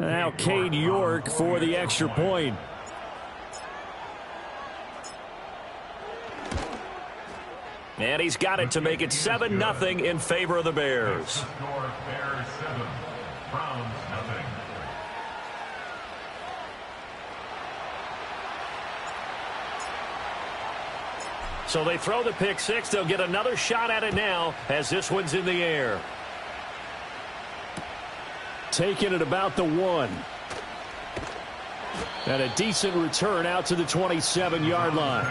Now Cade York for the extra point. And he's got it to make it 7-0 in favor of the Bears. So they throw the pick six. They'll get another shot at it now as this one's in the air. Taking it about the 1. And a decent return out to the 27-yard line.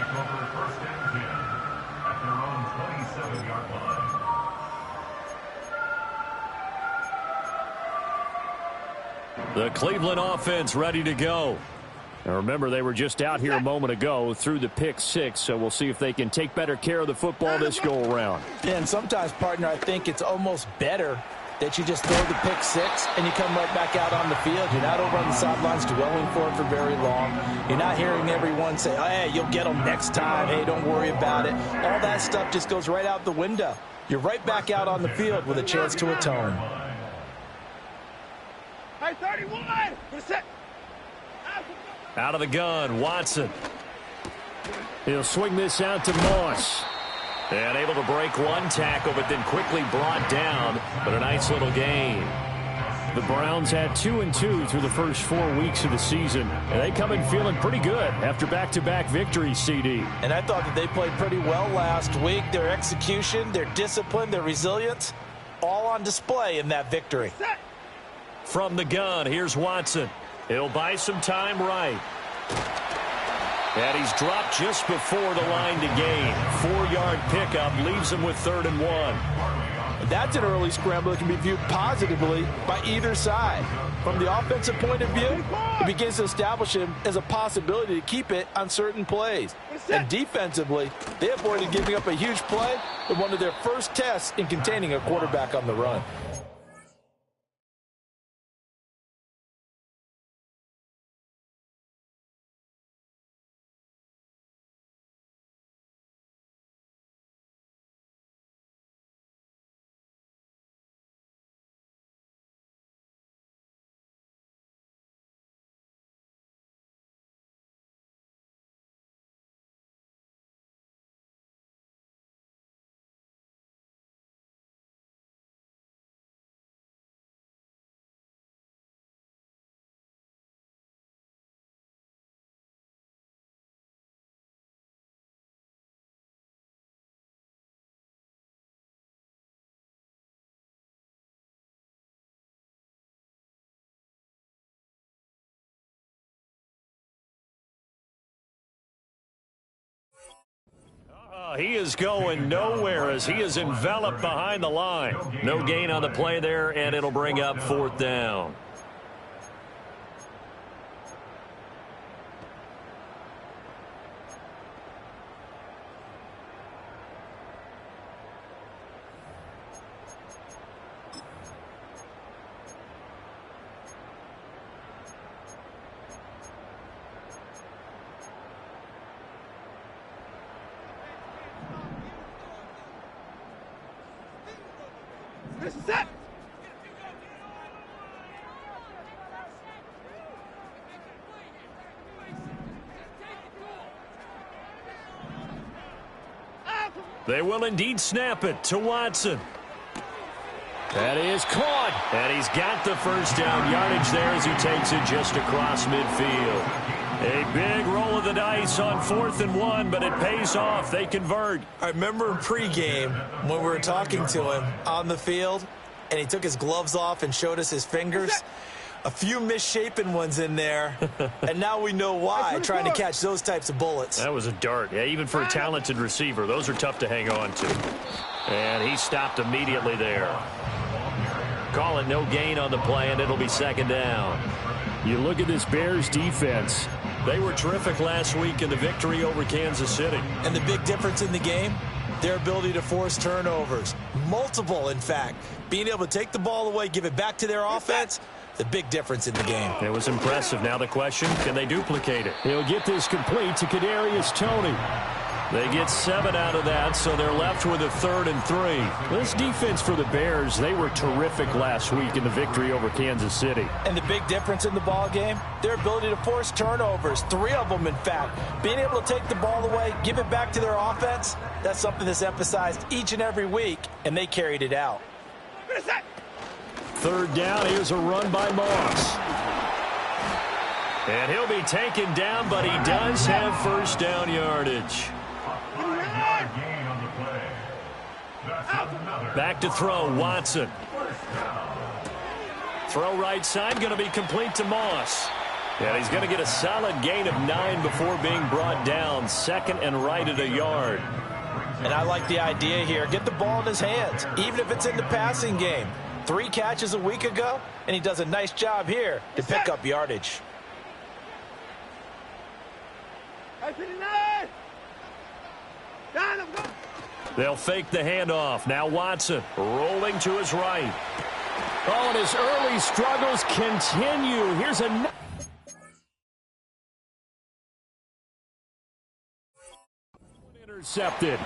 The Cleveland offense ready to go. Now remember, they were just out here a moment ago through the pick six, so we'll see if they can take better care of the football this go-around. And sometimes, partner, I think it's almost better that you just throw the pick six and you come right back out on the field. You're not over on the sidelines dwelling for it for very long. You're not hearing everyone say, oh, hey, you'll get them next time. Hey, don't worry about it. All that stuff just goes right out the window. You're right back out on the field with a chance to atone. Hey, 31! Out of the gun, Watson. He'll swing this out to Moss. And able to break one tackle, but then quickly brought down. But a nice little gain. The Browns had 2-2 through the first 4 weeks of the season. And they come in feeling pretty good after back-to-back victories, CD. And I thought that they played pretty well last week. Their execution, their discipline, their resilience, all on display in that victory. From the gun, here's Watson. He'll buy some time right. And he's dropped just before the line to gain. 4-yard pickup leaves him with 3rd and 1. That's an early scramble that can be viewed positively by either side. From the offensive point of view, it begins to establish him as a possibility to keep it on certain plays. And defensively, they avoided giving up a huge play with one of their first tests in containing a quarterback on the run. He is going nowhere as he is enveloped behind the line. No gain on the play there, and it'll bring up 4th down. They will indeed snap it to Watson. That is caught. And he's got the first down yardage there as he takes it just across midfield. A big roll of the dice on 4th and 1, but it pays off. They convert. I remember in pregame when we were talking to him on the field, and he took his gloves off and showed us his fingers. A few misshapen ones in there, and now we know why, trying to catch those types of bullets. That was a dart. Yeah, even for a talented receiver, those are tough to hang on to. And he stopped immediately there. Call it no gain on the play, and it'll be 2nd down. You look at this Bears defense. They were terrific last week in the victory over Kansas City. And the big difference in the game, their ability to force turnovers. Multiple, in fact. Being able to take the ball away, give it back to their offense, the big difference in the game. It was impressive. Now the question, can they duplicate it? He'll get this complete to Kadarius Toney. They get 7 out of that, so they're left with a 3rd and 3. This defense for the Bears, they were terrific last week in the victory over Kansas City. And the big difference in the ball game, their ability to force turnovers, 3 of them in fact. Being able to take the ball away, give it back to their offense, that's something that's emphasized each and every week, and they carried it out. 3rd down, here's a run by Moss. And he'll be taken down, but he does have 1st down yardage. Back to throw, Watson. Throw right side, going to be complete to Moss. And he's going to get a solid gain of 9 before being brought down. 2nd and right at a yard. And I like the idea here. Get the ball in his hands, even if it's in the passing game. 3 catches a week ago, and he does a nice job here to pick up yardage. They'll fake the handoff. Now Watson rolling to his right. Oh, and his early struggles continue. Here's a intercepted.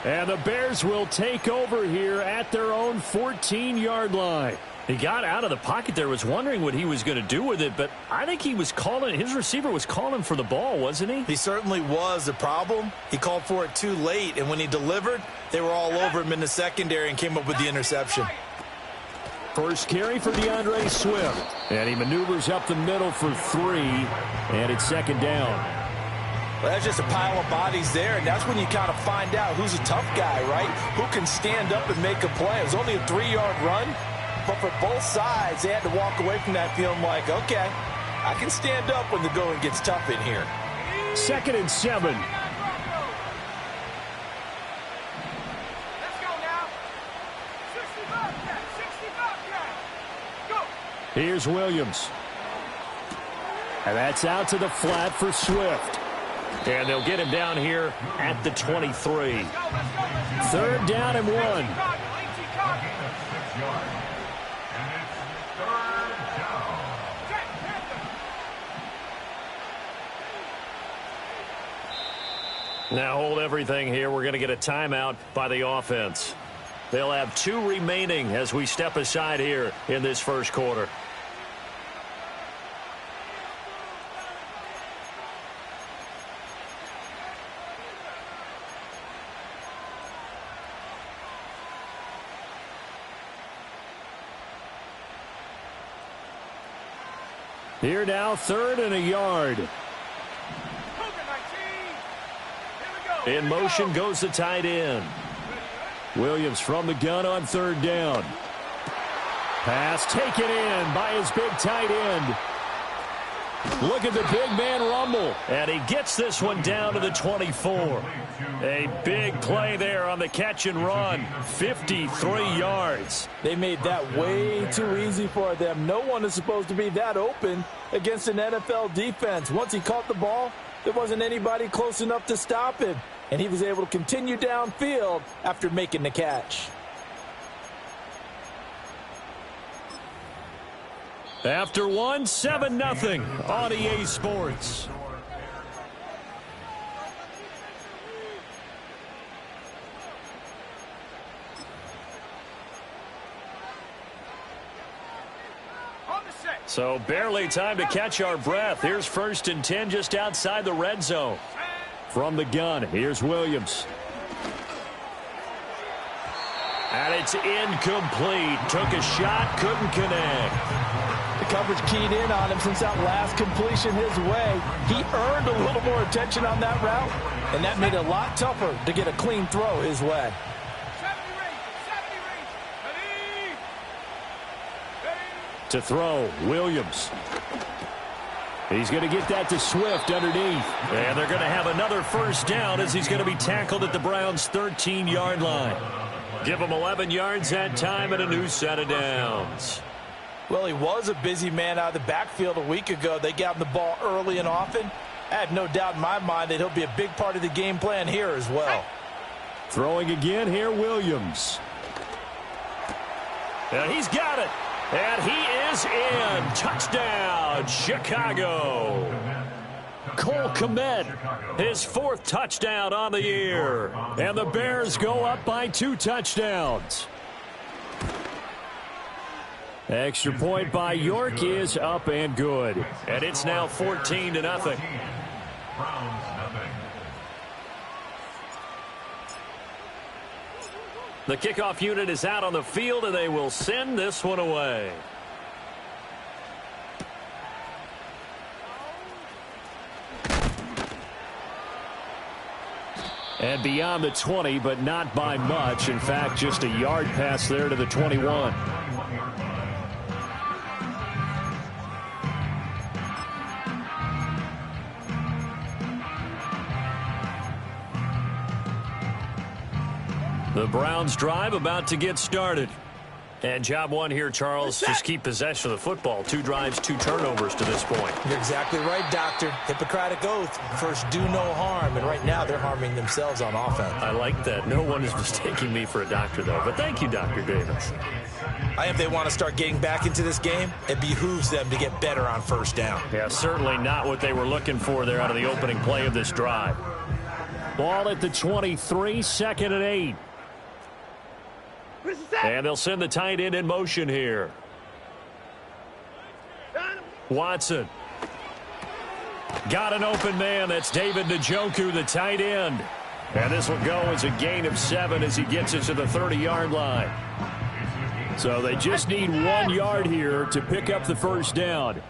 And the Bears will take over here at their own 14-yard line. He got out of the pocket there, was wondering what he was going to do with it, but I think he was calling, his receiver was calling for the ball, wasn't he? He certainly was. The problem, he called for it too late, and when he delivered, they were all over him in the secondary and came up with the interception. First carry for DeAndre Swift, and he maneuvers up the middle for 3, and it's 2nd down. Well, that's just a pile of bodies there, and that's when you kind of find out who's a tough guy, right? Who can stand up and make a play. It was only a 3-yard run. But for both sides, they had to walk away from that feeling like, okay, I can stand up when the going gets tough in here. 2nd and 7. Let's go now. 65, go. Here's Williams. And that's out to the flat for Swift. And they'll get him down here at the 23. 3rd down and 1. Now hold everything here. We're going to get a timeout by the offense. They'll have 2 remaining as we step aside here in this first quarter. Here now, 3rd and a yard. In motion goes the tight end. Williams from the gun on 3rd down. Pass taken in by his big tight end. Look at the big man rumble. And he gets this one down to the 24. A big play there on the catch and run. 53 yards. They made that way too easy for them. No one is supposed to be that open against an NFL defense. Once he caught the ball, there wasn't anybody close enough to stop him. And he was able to continue downfield after making the catch. After 1, 7-0 on EA Sports. So barely time to catch our breath. Here's 1st and 10 just outside the red zone. From the gun, here's Williams. And it's incomplete. Took a shot, couldn't connect. The coverage keyed in on him since that last completion his way. He earned a little more attention on that route, and that made it a lot tougher to get a clean throw his way. To throw, Williams. He's going to get that to Swift underneath. And they're going to have another 1st down as he's going to be tackled at the Browns' 13-yard line. Give him 11 yards that time and a new set of downs. Well, he was a busy man out of the backfield a week ago. They got him the ball early and often. I have no doubt in my mind that he'll be a big part of the game plan here as well. Throwing again here, Williams. And he's got it. And he is in. Touchdown, Chicago. Cole Kmet, his 4th touchdown on the year. And the Bears go up by 2 touchdowns. Extra point by York is up and good. And it's now 14-0. The kickoff unit is out on the field, and they will send this one away. And beyond the 20, but not by much. In fact, just a yard pass there to the 21. The Browns drive about to get started. And job one here, Charles, just keep possession of the football. 2 drives, 2 turnovers to this point. You're exactly right, Doctor. Hippocratic oath. First, do no harm. And right now, they're harming themselves on offense. I like that. No one is mistaking me for a doctor, though. But thank you, Dr. Davis. If they want to start getting back into this game, it behooves them to get better on first down. Yeah, certainly not what they were looking for there out of the opening play of this drive. Ball at the 23, 2nd and 8. And they'll send the tight end in motion here. Watson. Got an open man. That's David Njoku, the tight end. And this will go as a gain of 7 as he gets it to the 30-yard line. So they just need 1 yard here to pick up the first down.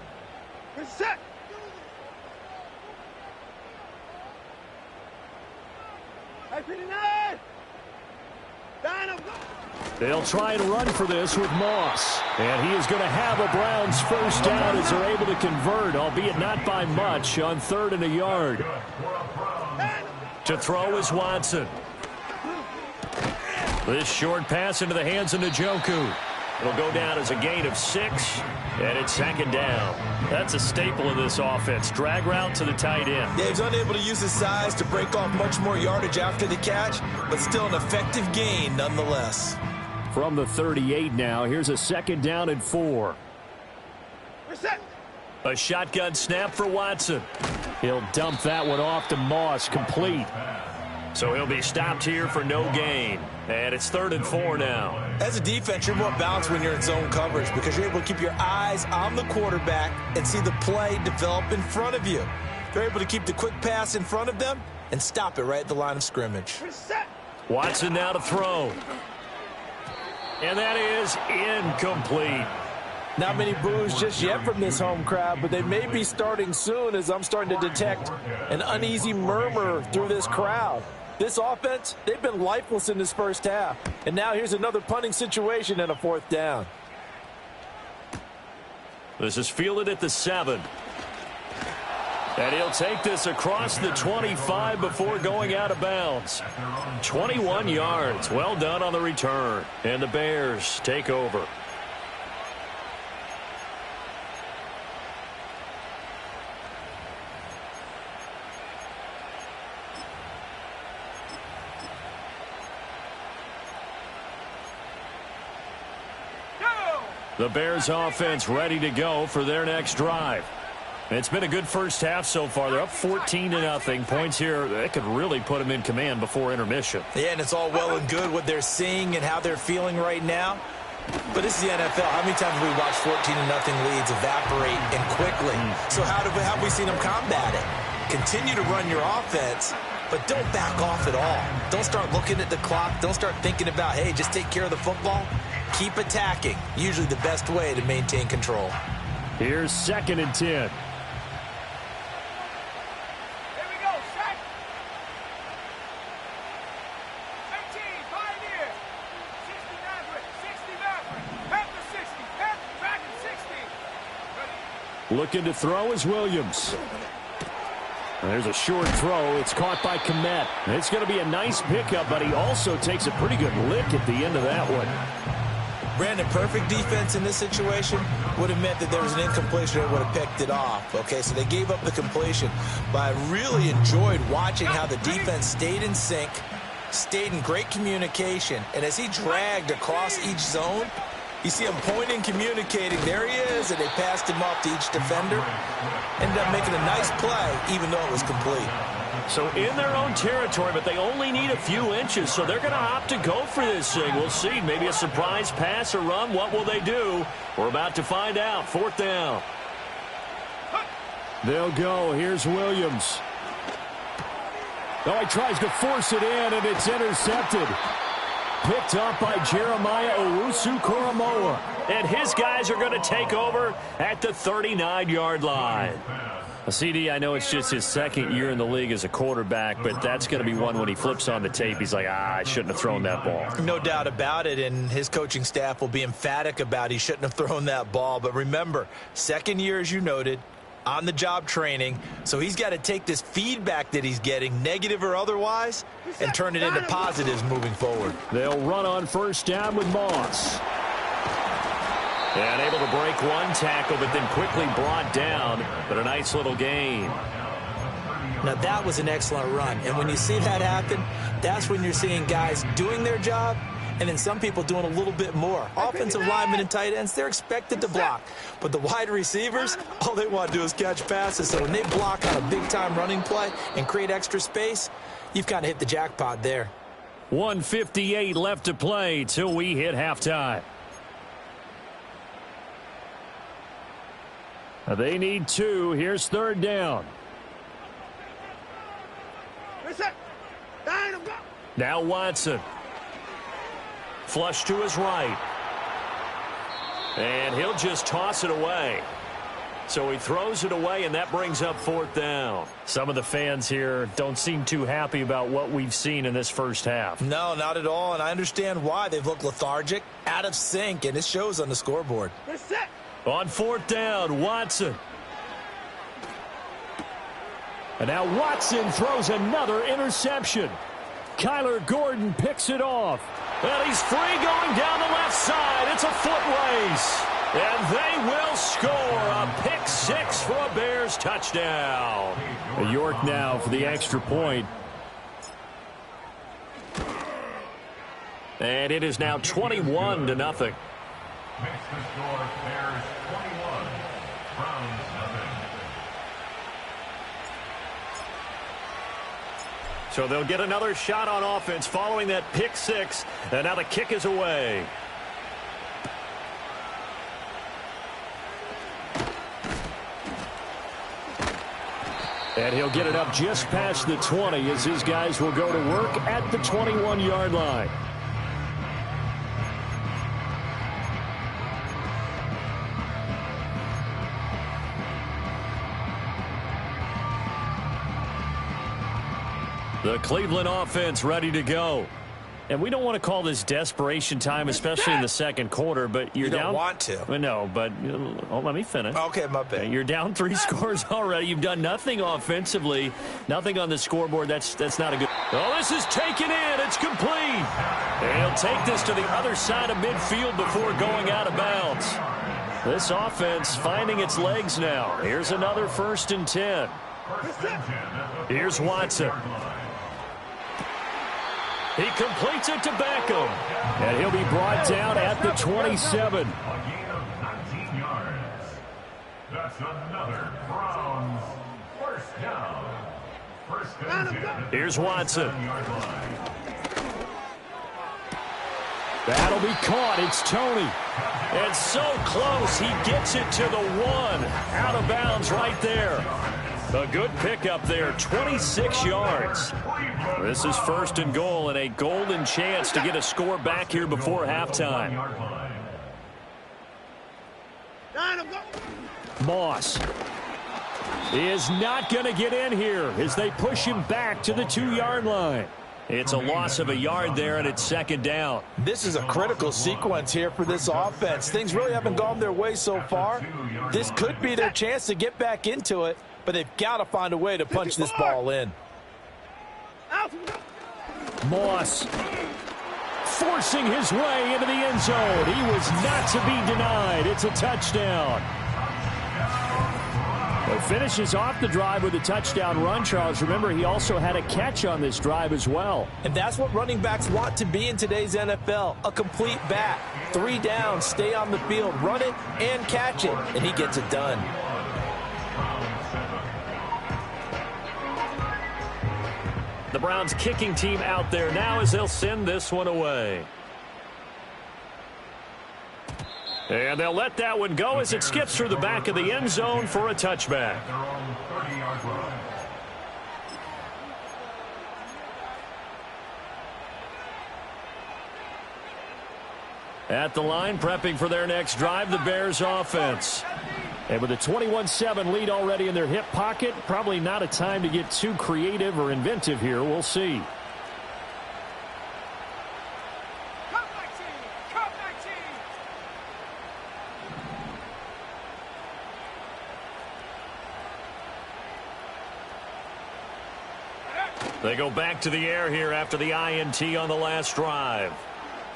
They'll try and run for this with Moss. And he is going to have a Browns first down as they're able to convert, albeit not by much, on 3rd and a yard. To throw is Watson. This short pass into the hands of Njoku. It'll go down as a gain of 6, and it's 2nd down. That's a staple of this offense. Drag route to the tight end. Yeah, he's unable to use his size to break off much more yardage after the catch, but still an effective gain nonetheless. From the 38 now, here's a 2nd down and 4. A shotgun snap for Watson. He'll dump that one off to Moss, complete. So he'll be stopped here for no gain. And it's 3rd and 4 now. As a defense, you're more balanced when you're in zone coverage because you're able to keep your eyes on the quarterback and see the play develop in front of you. They're able to keep the quick pass in front of them and stop it right at the line of scrimmage. Watson now to throw. And that is incomplete. Not many boos just yet from this home crowd, but they may be starting soon as I'm starting to detect an uneasy murmur through this crowd. This offense, they've been lifeless in this first half. And now here's another punting situation and a 4th down. This is fielded at the 7. And he'll take this across the 25 before going out of bounds. 21 yards. Well done on the return. And the Bears take over. The Bears offense ready to go for their next drive. It's been a good first half so far. They're up 14-0. Points here, that could really put them in command before intermission. Yeah, and it's all well and good what they're seeing and how they're feeling right now. But this is the NFL. How many times have we watched 14-0 leads evaporate and quickly? So how have we seen them combat it? Continue to run your offense, but don't back off at all. Don't start looking at the clock. Don't start thinking about, hey, just take care of the football. Keep attacking. Usually the best way to maintain control. Here's 2nd and 10. Here we go, set. 18, Pioneer. 60 backward. Half the 60. Half back at 60. Ready. Looking to throw is Williams. There's a short throw. It's caught by Kmet. It's going to be a nice pickup, but he also takes a pretty good lick at the end of that one. Brandon, perfect defense in this situation would have meant that there was an incompletion that would have picked it off. Okay, so they gave up the completion. But I really enjoyed watching how the defense stayed in sync, stayed in great communication, and as he dragged across each zone, You see him pointing, communicating. There he is, and they passed him off to each defender. Ended up making a nice play, even though it was complete. So in their own territory, but they only need a few inches, so they're going to opt to go for this thing. We'll see. Maybe a surprise pass or run. What will they do? We're about to find out. 4th down. They'll go. Here's Williams. Oh, he tries to force it in, and it's intercepted. Picked up by Jeremiah Owusu-Koramoah. And his guys are going to take over at the 39-yard line. CD, I know it's just his 2nd year in the league as a quarterback, but that's going to be one when he flips on the tape. He's like, I shouldn't have thrown that ball. No doubt about it, and his coaching staff will be emphatic about he shouldn't have thrown that ball. But remember, 2nd year, as you noted, on-the-job training, so he's got to take this feedback that he's getting, negative or otherwise, and turn it into positives moving forward. They'll run on 1st down with Moss. And able to break one tackle, but then quickly brought down. But a nice little gain. Now, that was an excellent run. And when you see that happen, that's when you're seeing guys doing their job and then some people doing a little bit more. Offensive linemen and tight ends, they're expected to block. But the wide receivers, all they want to do is catch passes. So when they block on a big-time running play and create extra space, you've kind of hit the jackpot there. 1:58 left to play till we hit halftime. They need 2. Here's 3rd down. Now Watson. Flush to his right. And he'll just toss it away. So he throws it away, and that brings up 4th down. Some of the fans here don't seem too happy about what we've seen in this first half. No, not at all, and I understand why. They've looked lethargic, out of sync, and it shows on the scoreboard. On 4th down, Watson. And now Watson throws another interception. Kyler Gordon picks it off. Well, he's free going down the left side. It's a foot race. And they will score a pick-6 for a Bears touchdown. York now for the extra point. And it is now 21-0. Makes the score Bears 21, Browns nothing. So they'll get another shot on offense following that pick-6. And now the kick is away. And he'll get it up just past the 20 as his guys will go to work at the 21-yard line. The Cleveland offense ready to go. And we don't want to call this desperation time, especially in the second quarter, but you're down. You don't want to. No, but let me finish. Okay, my bad. You're down 3 scores already. You've done nothing offensively, nothing on the scoreboard. That's not a good. Oh, this is taken in. It's complete. And he'll take this to the other side of midfield before going out of bounds. This offense finding its legs now. Here's another 1st and 10. Here's Watson. He completes it to Beckham. And he'll be brought down at the 27. A gain of 19 yards. That's another Browns 1st down. 1st and 10. Here's Watson. That'll be caught. It's Tony. And so close. He gets it to the 1. Out of bounds right there. A good pickup there, 26 yards. This is 1st and goal and a golden chance to get a score back here before halftime. Moss is not going to get in here as they push him back to the 2-yard line. It's a loss of a yard there, and it's 2nd down. This is a critical sequence here for this offense. Things really haven't gone their way so far. This could be their chance to get back into it, but they've got to find a way to punch this ball in. Moss forcing his way into the end zone. He was not to be denied. It's a touchdown. Well, finishes off the drive with a touchdown run, Charles. Remember, he also had a catch on this drive as well. And that's what running backs want to be in today's NFL, a complete back. 3 downs, stay on the field, run it, and catch it, and he gets it done. The Browns kicking team out there now as they'll send this one away. And they'll let that one go as it skips through the back of the end zone for a touchback. At the line, prepping for their next drive, the Bears offense. And with a 21-7 lead already in their hip pocket, probably not a time to get too creative or inventive here. We'll see. They go back to the air here after the INT on the last drive.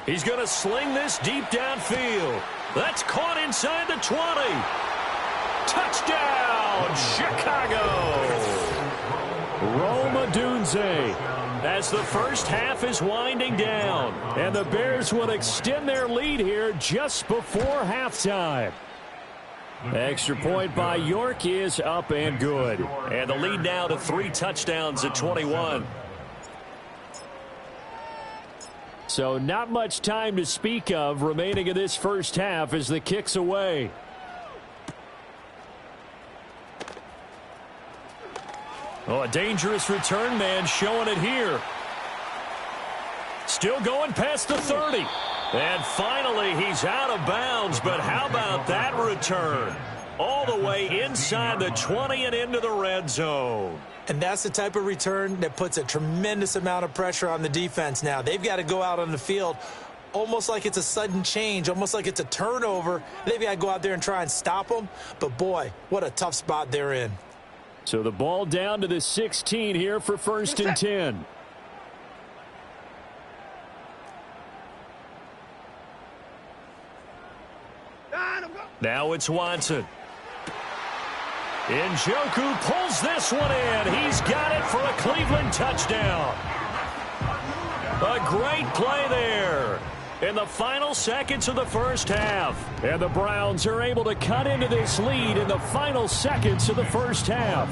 He's going to sling this deep downfield. That's caught inside the 20. Touchdown, Chicago. Rome Odunze as the first half is winding down. And the Bears will extend their lead here just before halftime. Extra point by York is up and good. And the lead now to 3 touchdowns at 21. So not much time to speak of remaining in this first half as the kick's away. Oh, a dangerous return man showing it here. Still going past the 30. And finally, he's out of bounds. But how about that return? All the way inside the 20 and into the red zone. And that's the type of return that puts a tremendous amount of pressure on the defense now. They've got to go out on the field almost like it's a sudden change, almost like it's a turnover. They've got to go out there and try and stop them. But, boy, what a tough spot they're in. So the ball down to the 16 here for 1st and 10. Now it's Watson. Njoku pulls this one in. He's got it for a Cleveland touchdown. A great play there in the final seconds of the first half. And the Browns are able to cut into this lead in the final seconds of the first half.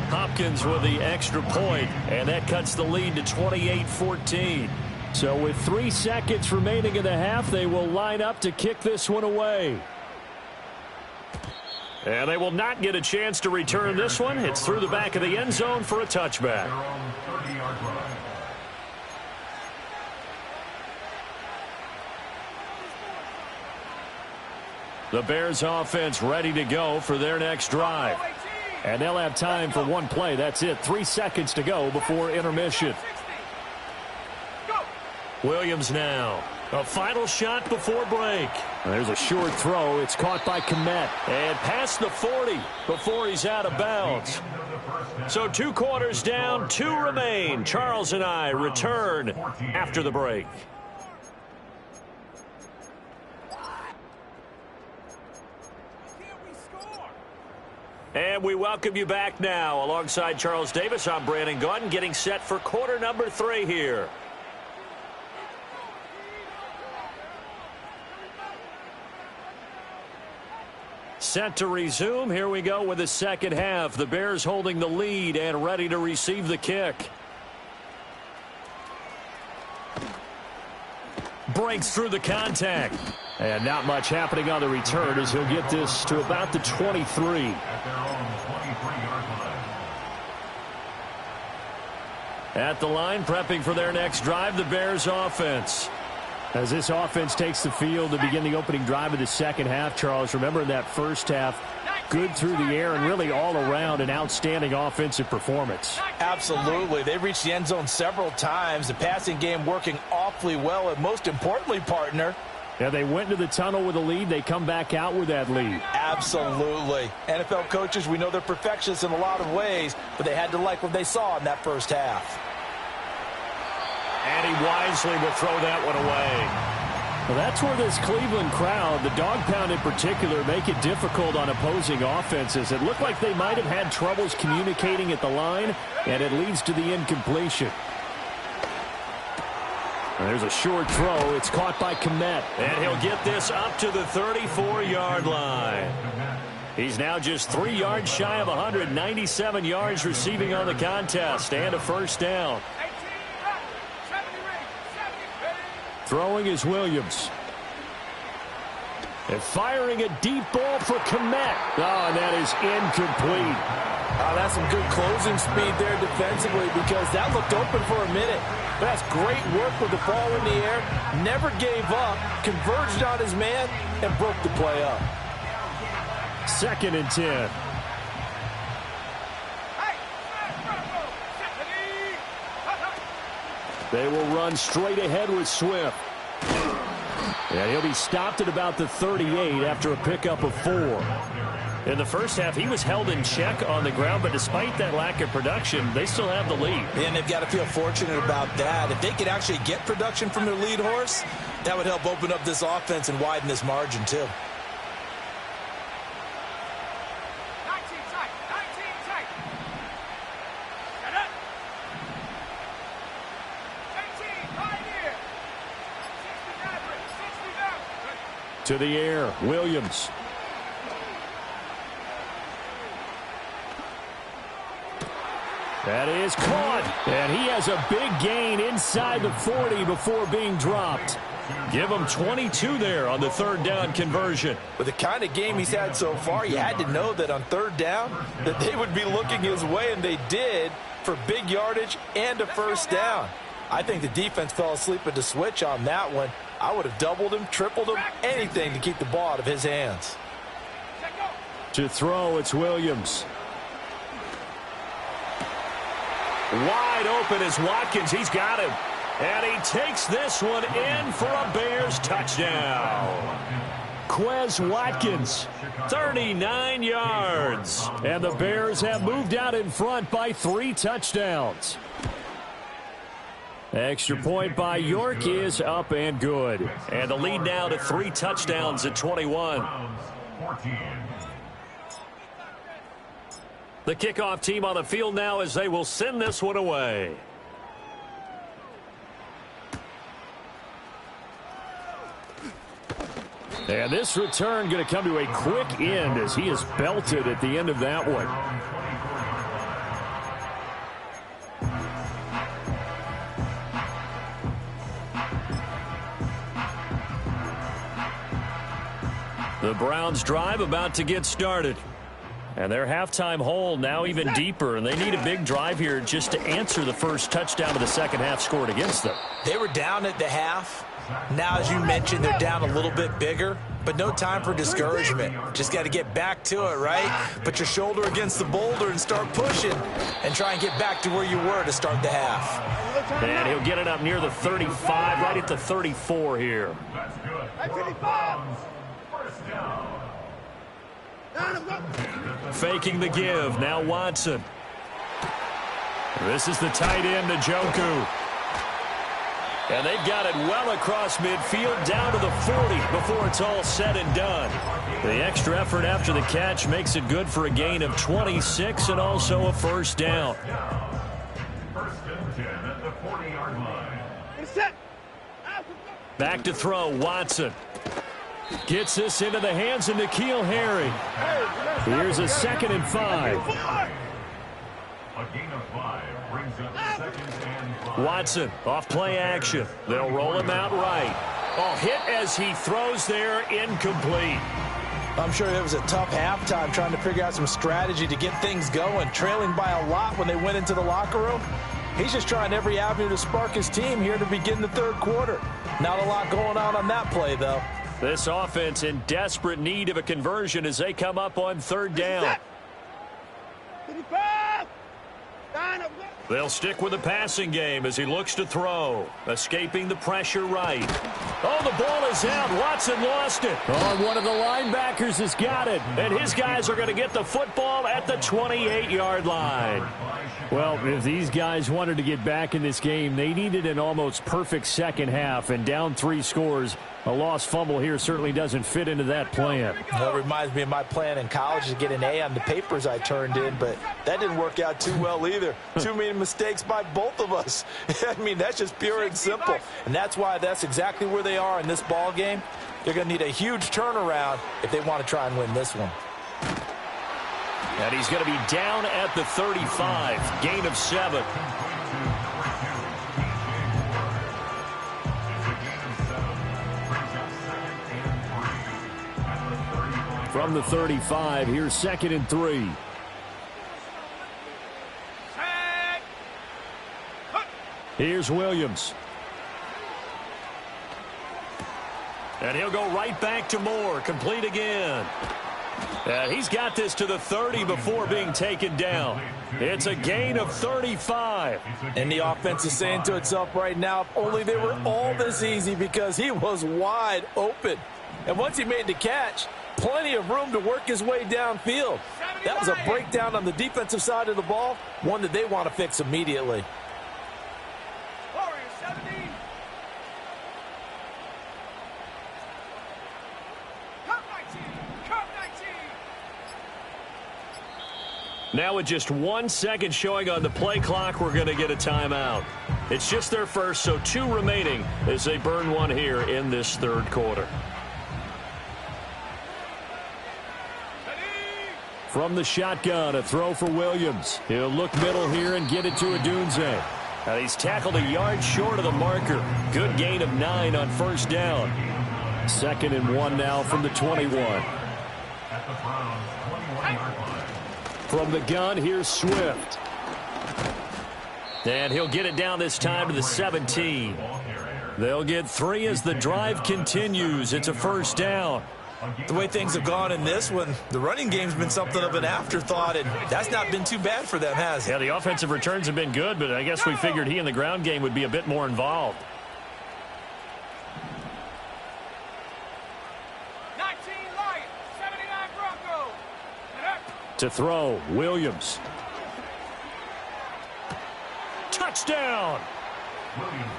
Hopkins with the extra point, and that cuts the lead to 28-14. So with 3 seconds remaining in the half, they will line up to kick this one away. And they will not get a chance to return this one. It's through the back of the end zone for a touchback. The Bears offense ready to go for their next drive. And they'll have time for one play. That's it. 3 seconds to go before intermission. Williams now. A final shot before break. There's a short throw. It's caught by Kmet. And past the 40 before he's out of bounds. So 2 quarters down, 2 remain. Charles and I return after the break. And we welcome you back now. Alongside Charles Davis, I'm Brandon Gaudin, getting set for quarter number 3 here. Set to resume. Here we go with the second half. The Bears holding the lead and ready to receive the kick. Breaks through the contact. And not much happening on the return as he'll get this to about the 23. At the line, prepping for their next drive, the Bears offense. As this offense takes the field to begin the opening drive of the second half, Charles, remember in that first half, good through the air and really all around an outstanding offensive performance. Absolutely. They reached the end zone several times. The passing game working awfully well, and most importantly, partner, yeah, they went into the tunnel with a lead. They come back out with that lead. Absolutely. NFL coaches, we know they're perfectionists in a lot of ways, but they had to like what they saw in that first half. And he wisely will throw that one away. Well, that's where this Cleveland crowd, the dog pound in particular, make it difficult on opposing offenses. It looked like they might have had troubles communicating at the line, and it leads to the incompletion. There's a short throw. It's caught by Kmet. And he'll get this up to the 34-yard line. He's now just 3 yards shy of 197 yards receiving on the contest, and a first down. Throwing is Williams. And firing a deep ball for Kmet. Oh, and that is incomplete. Oh, that's some good closing speed there defensively because that looked open for a minute. But that's great work with the ball in the air. Never gave up, converged on his man, and broke the play up. 2nd and 10. They will run straight ahead with Swift. And he'll be stopped at about the 38 after a pickup of 4. In the first half, he was held in check on the ground, but despite that lack of production, they still have the lead. And they've got to feel fortunate about that. If they could actually get production from their lead horse, that would help open up this offense and widen this margin, too. 19 tight. Set up. 18, right here. 69. To the air, Williams. That is caught. And he has a big gain inside the 40 before being dropped. Give him 22 there on the 3rd down conversion. With the kind of game he's had so far, you had to know that on 3rd down that they would be looking his way, and they did, for big yardage and a first down. I think the defense fell asleep at the switch on that one. I would have doubled him, tripled him, anything to keep the ball out of his hands. To throw, it's Williams. Wide open is Watkins. He's got him. And he takes this one in for a Bears touchdown. Quez Watkins. 39 yards. And the Bears have moved out in front by 3 touchdowns. Extra point by York is up and good. And the lead now to 3 touchdowns at 21. The kickoff team on the field now as they will send this one away. And this return going to come to a quick end as he is belted at the end of that one. The Browns drive about to get started. And their halftime hole now even deeper, and they need a big drive here just to answer the first touchdown of the second half scored against them. They were down at the half. Now, as you mentioned, they're down a little bit bigger, but no time for discouragement. Just got to get back to it, right? Put your shoulder against the boulder and start pushing and try and get back to where you were to start the half. And he'll get it up near the 35, right at the 34 here. That's good. 55. First down. Faking the give. Now Watson. This is the tight end, Njoku. And they've got it well across midfield down to the 40 before it's all said and done. The extra effort after the catch makes it good for a gain of 26 and also a first down. First and 10 at the 40-yard line. Set. Back to throw, Watson. Gets this into the hands of N'Keal Harry. Here's a 2nd and 5. A gain of 5 brings up 2nd and 5. Watson off play action. They'll roll him out right. Oh, hit as he throws there, incomplete. I'm sure it was a tough halftime trying to figure out some strategy to get things going, trailing by a lot when they went into the locker room. He's just trying every avenue to spark his team here to begin the 3rd quarter. Not a lot going on that play, though. This offense in desperate need of a conversion as they come up on 3rd down. They'll stick with the passing game as he looks to throw. Escaping the pressure right. Oh, the ball is out. Watson lost it. Oh, one of the linebackers has got it. And his guys are going to get the football at the 28-yard line. Well, if these guys wanted to get back in this game, they needed an almost perfect second half, and down 3 scores A lost fumble here certainly doesn't fit into that plan. That reminds me of my plan in college to get an A on the papers I turned in, but that didn't work out too well either. Too many mistakes by both of us. I mean, that's just pure and simple. And that's why that's exactly where they are in this ball game. They're going to need a huge turnaround if they want to try and win this one. And he's going to be down at the 35. Gain of 7. From the 35, here's 2nd and 3. Here's Williams. And he'll go right back to Moore. Complete again. And he's got this to the 30 before being taken down. It's a gain of 35. And the offense is saying to itself right now, if only they were all this easy, because he was wide open. And once he made the catch, plenty of room to work his way downfield. That was a breakdown on the defensive side of the ball, one that they want to fix immediately. Warriors 17. Cup 19. Cup 19. Now with just 1 second showing on the play clock, we're going to get a timeout. It's just their first, so 2 remaining as they burn one here in this third quarter. From the shotgun, a throw for Williams. He'll look middle here and get it to Odunze. And he's tackled a yard short of the marker. Good gain of 9 on first down. 2nd and 1 now from the 21. At the Browns 21-yard line. From the gun, here's Swift. And he'll get it down this time to the 17. They'll get 3 as the drive continues. It's a first down. The way things have gone in this one, the running game's been something of an afterthought, and that's not been too bad for them, has it? Yeah, the offensive returns have been good, but I guess we figured he in the ground game would be a bit more involved. 19 Lions. 79 Broncos. To throw, Williams. Touchdown!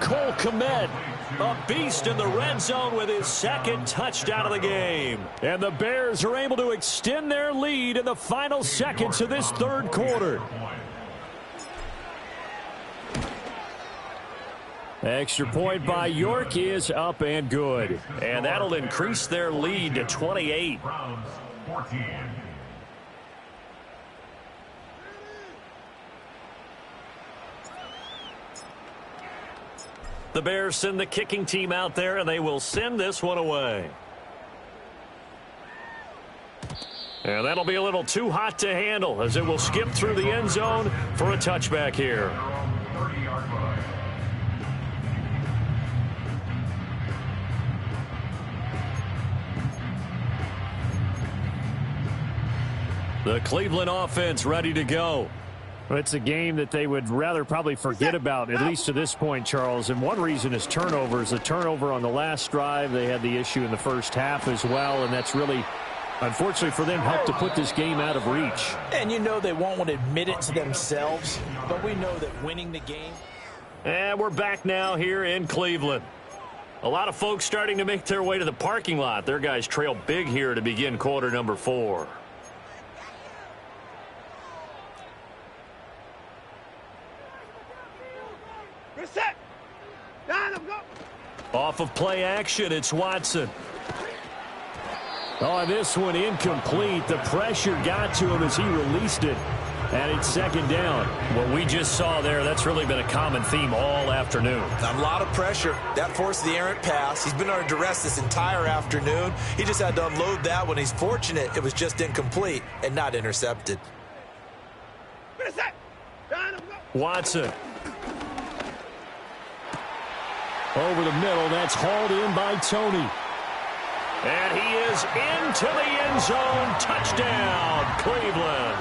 Cole Kmet, a beast in the red zone with his 2nd touchdown of the game. And the Bears are able to extend their lead in the final seconds of this third quarter. Extra point by York is up and good. And that'll increase their lead to 28. Browns 14. The Bears send the kicking team out there, and they will send this one away. And that'll be a little too hot to handle as it will skip through the end zone for a touchback here. 30-yard line. The Cleveland offense ready to go. It's a game that they would rather probably forget about, at least to this point, Charles. And one reason is turnovers. A turnover on the last drive. They had the issue in the first half as well, and that's really, unfortunately for them, helped to put this game out of reach. And you know they won't want to admit it to themselves, but we know that winning the game. And we're back now here in Cleveland. A lot of folks starting to make their way to the parking lot. Their guys trail big here to begin quarter number 4. Reset. Down, go. Off of play action, it's Watson. Oh, this one incomplete. The pressure got to him as he released it. And it's 2nd down. What we just saw there, that's really been a common theme all afternoon. A lot of pressure. That forced the errant pass. He's been under duress this entire afternoon. He just had to unload that one. He's fortunate it was just incomplete and not intercepted. Reset. Down, go. Watson. Over the middle, that's hauled in by Tony. And he is into the end zone. Touchdown, Cleveland.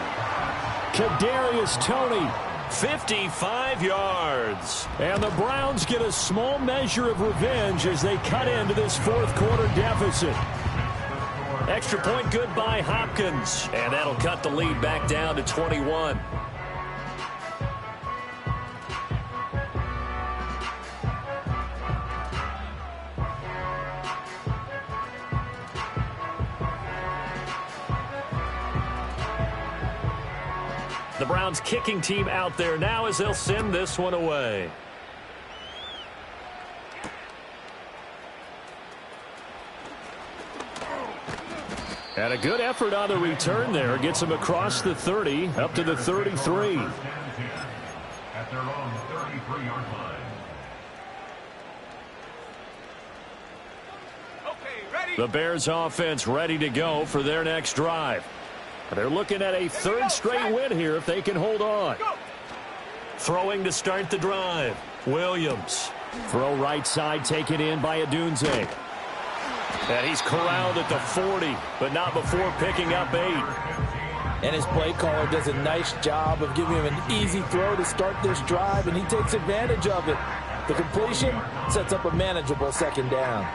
Kadarius Toney. 55 yards. And the Browns get a small measure of revenge as they cut into this fourth quarter deficit. Extra point good by Hopkins. And that'll cut the lead back down to 21. The Browns kicking team out there now as they'll send this one away. And a good effort on the return there. Gets him across the 30, up to the 33. At their own 33-yard line. Okay, ready? The Bears offense ready to go for their next drive. They're looking at a third straight win here if they can hold on. Go. Throwing to start the drive. Williams. Throw right side taken in by Adunze. And he's corralled at the 40, but not before picking up 8. And his play caller does a nice job of giving him an easy throw to start this drive, and he takes advantage of it. The completion sets up a manageable second down.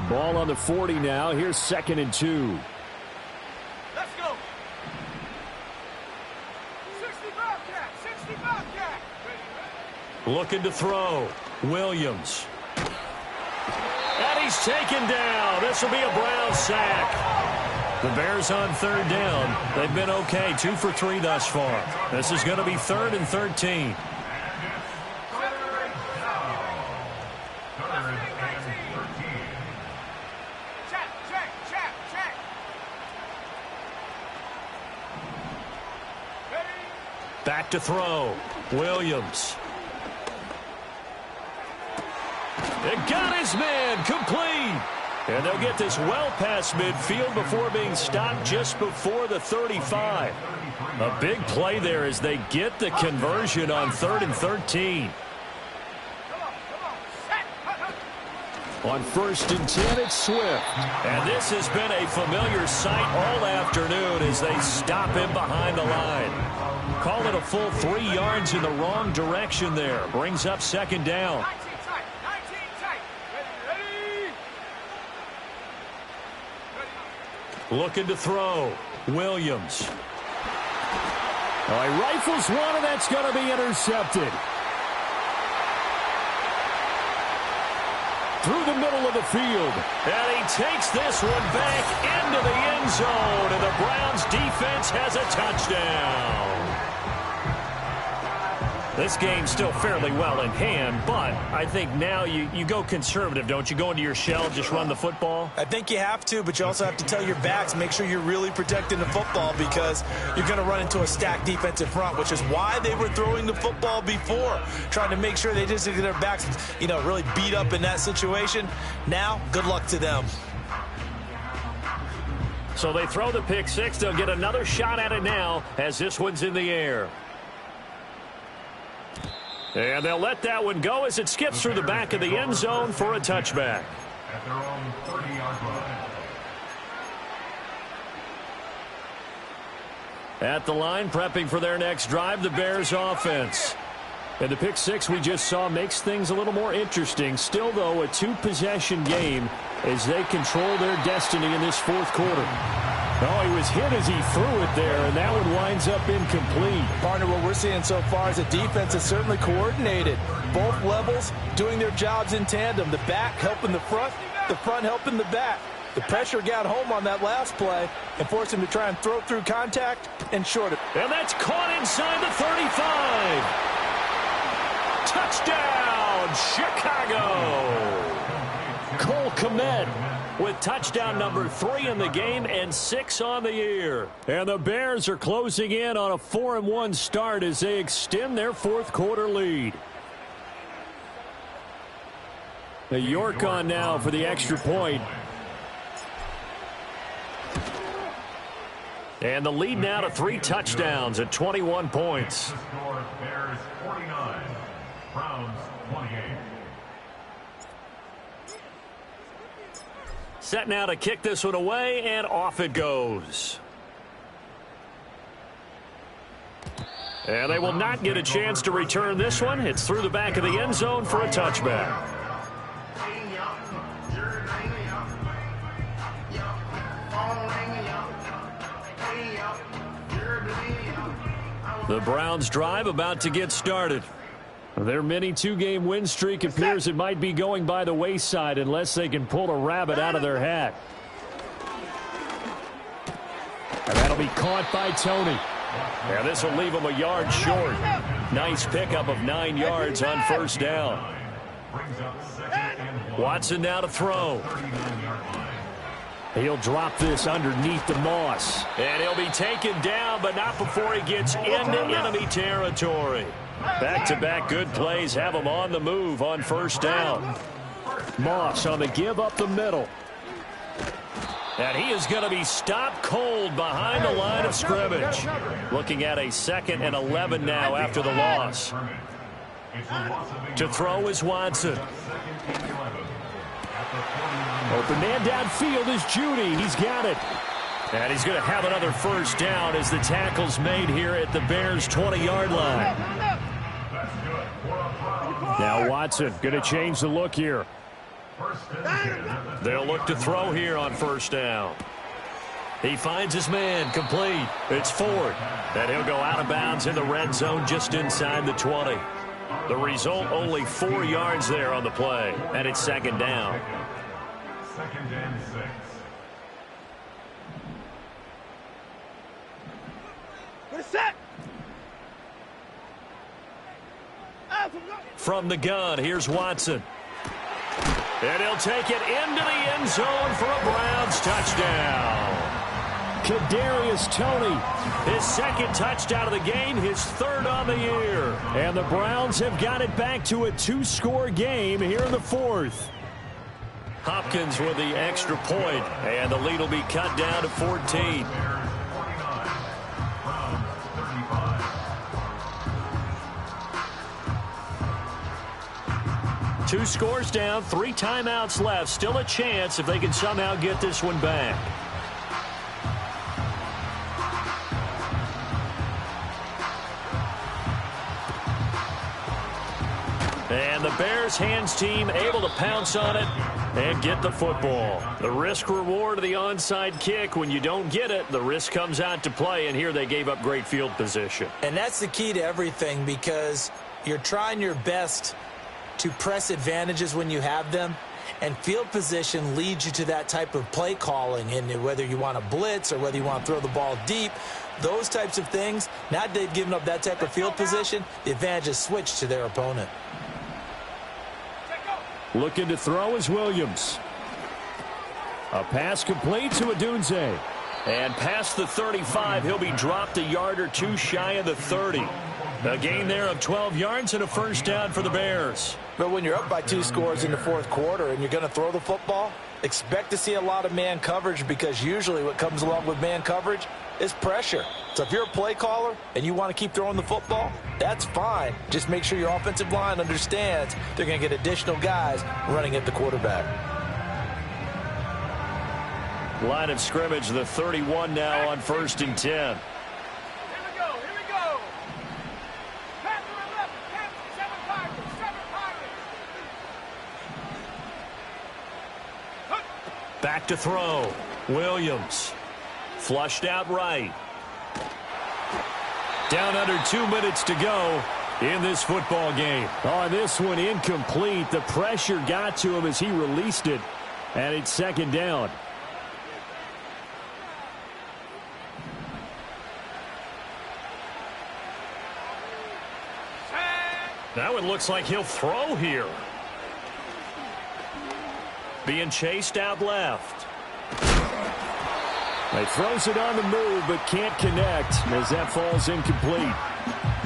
Ball on the 40 now. Here's 2nd and 2. Let's go. 60 Bobcat, 60 Bobcat. Ready? Looking to throw. Williams. And he's taken down. This will be a Brown sack. The Bears on 3rd down. They've been okay. 2 for 3 thus far. This is going to be 3rd and 13. Back to throw. Williams. It got his man complete. And they'll get this well past midfield before being stopped just before the 35. A big play there as they get the conversion on 3rd and 13. On 1st and 10, it's Swift. And this has been a familiar sight all afternoon as they stop him behind the line. Call it a full 3 yards in the wrong direction there. Brings up 2nd down. 19 tight. Ready? Looking to throw. Williams. He rifles one, and that's going to be intercepted. Through the middle of the field. And he takes this one back into the end zone. And the Browns defense has a touchdown. This game's still fairly well in hand, but I think now you go conservative, don't you? Go into your shell, just run the football? I think you have to, but you also have to tell your backs, make sure you're really protecting the football because you're going to run into a stacked defensive front, which is why they were throwing the football before, trying to make sure they just get their backs, really beat up in that situation. Now, good luck to them. So they throw the pick six. They'll get another shot at it now as this one's in the air. And they'll let that one go as it skips through the back of the end zone for a touchback. At their own 30-yard line. At the line, prepping for their next drive, the Bears offense. And the pick six we just saw makes things a little more interesting. Still, though, a 2-possession game as they control their destiny in this 4th quarter. Oh, he was hit as he threw it there, and that one winds up incomplete. Partner, what we're seeing so far is the defense is certainly coordinated. Both levels doing their jobs in tandem. The back helping the front helping the back. The pressure got home on that last play and forced him to try and throw through contact and short it. And that's caught inside the 35. Touchdown, Chicago! Cole Kmet with touchdown number 3 in the game and 6 on the year. And the Bears are closing in on a 4-1 start as they extend their 4th quarter lead. The York on now for the extra point. And the lead now to 3 touchdowns at 21 points. The score, Bears 49, Browns 28. Set now to kick this one away, and off it goes. And they will not get a chance to return this one. It's through the back of the end zone for a touchback. The Browns drive about to get started. Their mini 2-game win streak appears it might be going by the wayside unless they can pull a rabbit out of their hat. And that'll be caught by Tony. And this will leave him a yard short. Nice pickup of 9 yards on first down. Watson now to throw. He'll drop this underneath to Moss. And he'll be taken down, but not before he gets into enemy territory. Back-to-back good plays have him on the move on first down. Moss on the give up the middle. And he is going to be stopped cold behind the line of scrimmage. Looking at a 2nd and 11 now after the loss. To throw is Watson. Open man downfield is Judy. He's got it. And he's going to have another first down as the tackle's made here at the Bears' 20-yard line. Now Watson going to change the look here. They'll look to throw here on first down. He finds his man, complete. It's Ford. And he'll go out of bounds in the red zone just inside the 20. The result, only 4 yards there on the play. And it's 2nd down. 2nd and 6. From the gun, here's Watson. And he'll take it into the end zone for a Browns touchdown. Kadarius Toney, his 2nd touchdown of the game, his 3rd on the year. And the Browns have got it back to a 2-score game here in the 4th. Hopkins with the extra point, and the lead will be cut down to 14. 2 scores down, 3 timeouts left. Still a chance if they can somehow get this one back. And the Bears hands team able to pounce on it and get the football. The risk reward of the onside kick. When you don't get it, the risk comes out to play, and here they gave up great field position. And that's the key to everything, because you're trying your best to press advantages when you have them, and field position leads you to that type of play calling. And whether you want to blitz or whether you want to throw the ball deep, those types of things, now that they've given up that type of field position, the advantage is switched to their opponent. Looking to throw is Williams. A pass complete to Odunze. And past the 35, he'll be dropped a yard or 2 shy of the 30. A gain there of 12 yards and a first down for the Bears. But when you're up by 2 scores in the 4th quarter and you're going to throw the football, expect to see a lot of man coverage, because usually what comes along with man coverage is pressure. So if you're a play caller and you want to keep throwing the football, that's fine. Just make sure your offensive line understands they're going to get additional guys running at the quarterback. Line of scrimmage, the 31 now on 1st and 10. Here we go. Panther 11, 7 pockets, 7 pockets. Back to throw. Williams. Flushed out right. Down under 2 minutes to go in this football game. On this one, incomplete. The pressure got to him as he released it, and it's 2nd down. Now it looks like he'll throw here. Being chased out left. He throws it on the move, but can't connect as that falls incomplete.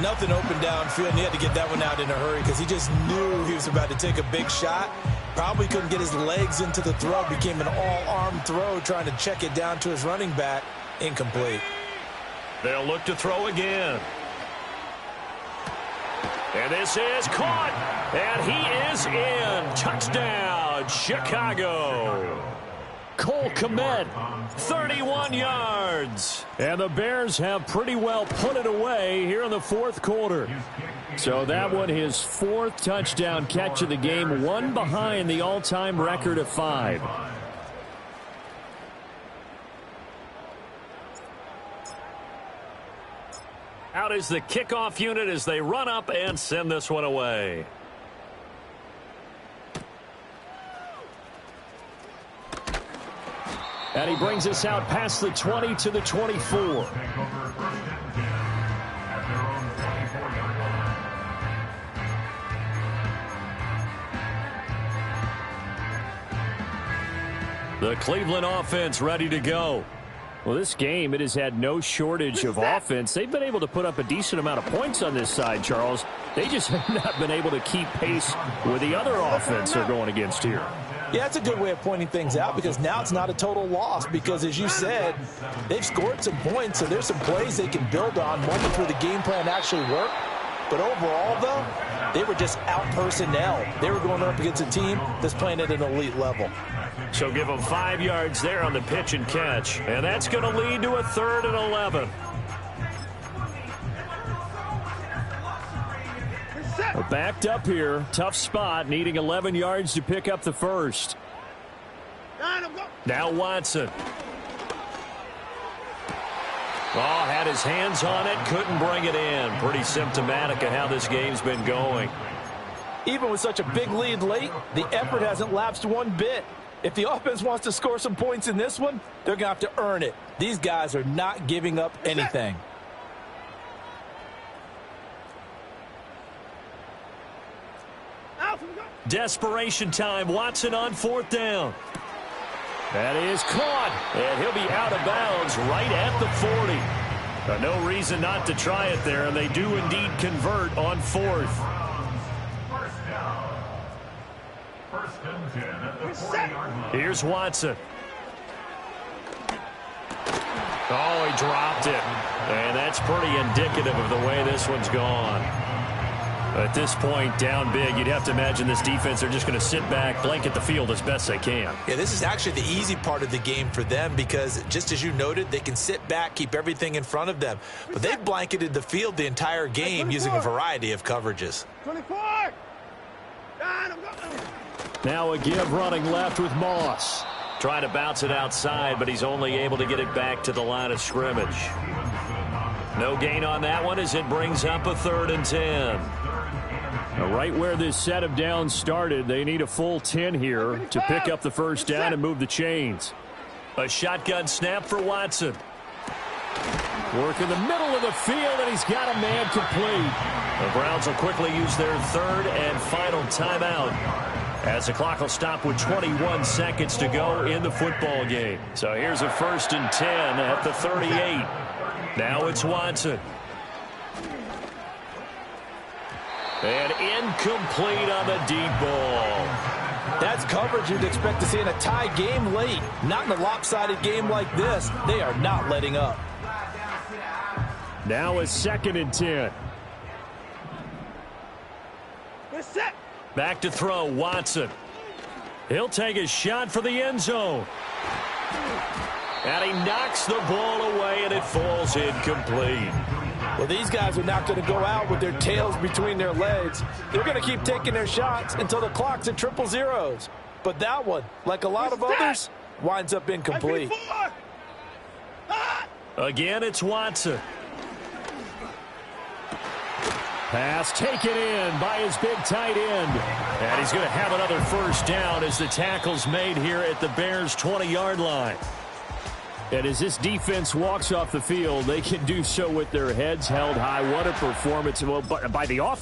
Nothing open downfield, and he had to get that one out in a hurry because he just knew he was about to take a big shot. Probably couldn't get his legs into the throw. Became an all-arm throw, trying to check it down to his running back. Incomplete. They'll look to throw again. And this is caught. And he is in. Touchdown, Chicago. Cole Kmet, 31 yards. And the Bears have pretty well put it away here in the 4th quarter. So that one, his 4th touchdown catch of the game, one behind the all-time record of 5. Out is the kickoff unit as they run up and send this one away. And he brings us out past the 20 to the 24. their own 24-yard line. The Cleveland offense ready to go. Well, this game, it has had no shortage of offense. They've been able to put up a decent amount of points on this side, Charles. They just have not been able to keep pace with the other offense they're going against here. Yeah, that's a good way of pointing things out because now it's not a total loss because, as you said, they've scored some points, so there's some plays they can build on, moments where the game plan actually worked. But overall, though, they were just out personnel. They were going up against a team that's playing at an elite level. So give them 5 yards there on the pitch and catch. And that's going to lead to a 3rd and 11. Well, backed up here, tough spot, needing 11 yards to pick up the first. Now Watson. Oh, had his hands on it, couldn't bring it in. Pretty symptomatic of how this game's been going. Even with such a big lead late, the effort hasn't lapsed one bit. If the offense wants to score some points in this one, they're going to have to earn it. These guys are not giving up anything. Desperation time. Watson on 4th down. That is caught, and he'll be out of bounds right at the 40. No reason not to try it there, and they do indeed convert on 4th. First down. 1st and 10 at the 40-yard line. Here's Watson. Oh, he dropped it. And that's pretty indicative of the way this one's gone. At this point, down big, you'd have to imagine this defense, they're just going to sit back, blanket the field as best they can. Yeah, this is actually the easy part of the game for them because, just as you noted, they can sit back, keep everything in front of them. But they've blanketed the field the entire game using a variety of coverages. 24. Now a give running left with Moss. Trying to bounce it outside, but he's only able to get it back to the line of scrimmage. No gain on that one as it brings up a 3rd and 10. Now, right where this set of downs started, they need a full 10 here to pick up the first down and move the chains. A shotgun snap for Watson. Work in the middle of the field, and he's got a man complete. The Browns will quickly use their 3rd and final timeout as the clock will stop with 21 seconds to go in the football game. So here's a 1st and 10 at the 38. Now it's Watson. And incomplete on the deep ball. That's coverage you'd expect to see in a tie game late. Not in a lopsided game like this. They are not letting up. Now a 2nd and 10. Back to throw, Watson. He'll take a shot for the end zone. And he knocks the ball away, and it falls incomplete. Well, these guys are not going to go out with their tails between their legs. They're going to keep taking their shots until the clock's at 000. But that one, like a lot of others, winds up incomplete. Again, it's Watson. Pass taken in by his big tight end. And he's going to have another first down as the tackle's made here at the Bears' 20-yard line. And as this defense walks off the field, they can do so with their heads held high. What a performance by the offense.